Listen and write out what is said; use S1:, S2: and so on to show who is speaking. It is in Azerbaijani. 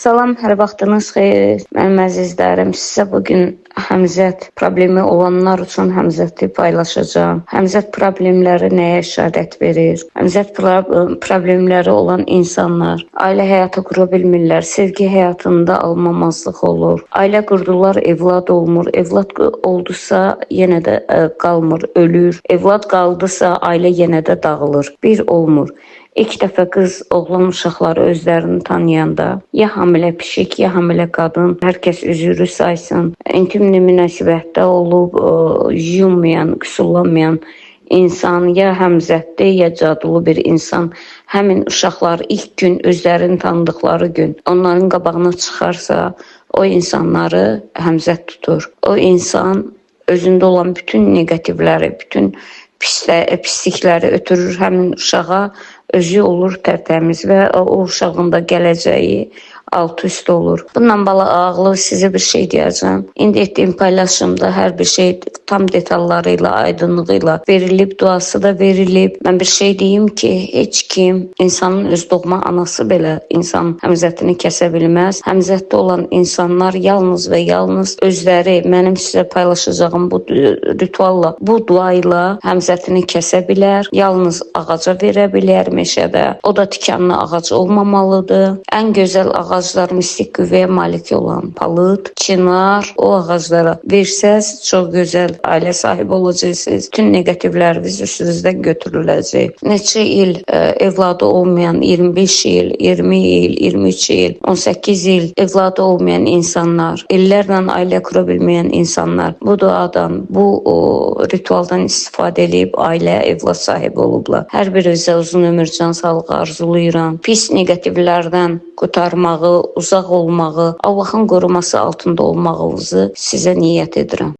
S1: Salam, hər vaxtınız xeyir. Mənim əzizlərim, sizə bugün həmzət problemi olanlar üçün həmzəti paylaşacağım. Həmzət problemləri nəyə işarət verir? Həmzət problemləri olan insanlar ailə həyatı qura bilmirlər, sevgi həyatında almamazlıq olur. Ailə qurdular, evlad olmur. Evlad oldusa yenə də qalmır, ölür. Evlad qaldısa ailə yenə də dağılır. Bir olmur. İlk dəfə qız, oğlan uşaqları özlərini tanıyanda ya hamilə pişik, ya hamilə qadın, hər kəs üzürü saysın, intim münasibətdə olub, yummayan, qüsurlanmayan insan ya həmzətli, ya cadulu bir insan həmin uşaqlar ilk gün özlərini tanıdıqları gün onların qabağına çıxarsa, o insanları həmzət tutur. O insan özündə olan bütün negativləri, bütün pislikləri ötürür həmin uşağa, özü olur tərtəmiz və o uşağın da gələcəyi alt-üst olur. Bundan bağlı sizə bir şey deyəcəm. İndi etdiyim paylaşımda hər bir şey tam detallarıyla, aydınlığıyla verilib, duası da verilib. Mən bir şey deyim ki, heç kim, insanın öz doğma anası belə insan həmzətini kəsə bilməz. Həmzətdə olan insanlar yalnız və yalnız özləri mənim sizə paylaşacağım bu ritualla, bu dua ilə həmzətini kəsə bilər. Yalnız ağaca verə bilər meşədə. O da tikanlı ağac olmamalıdır. Ən gözəl ağaclar mistik qüvvəyə malik olan palıd, çınar, o ağaclara versəz çox gözəl ailə sahibi olacaqsınız. Bütün negativləriniz üstünüzdən götürüləcək. Neçə il evladı olmayan, 25 il, 20 il, 23 il, 18 il evladı olmayan insanlar, illərlə ailə qura bilməyən insanlar bu duadan, bu ritualdan istifadə edib ailə, evlad sahibi olublar. Hər birinizə uzun ömür, can sağlığı arzulayıram. Pis negativlərdən qurtarmağı, uzaq olmağı, Allahın qoruması altında olmağınızı sizə niyyət edirəm.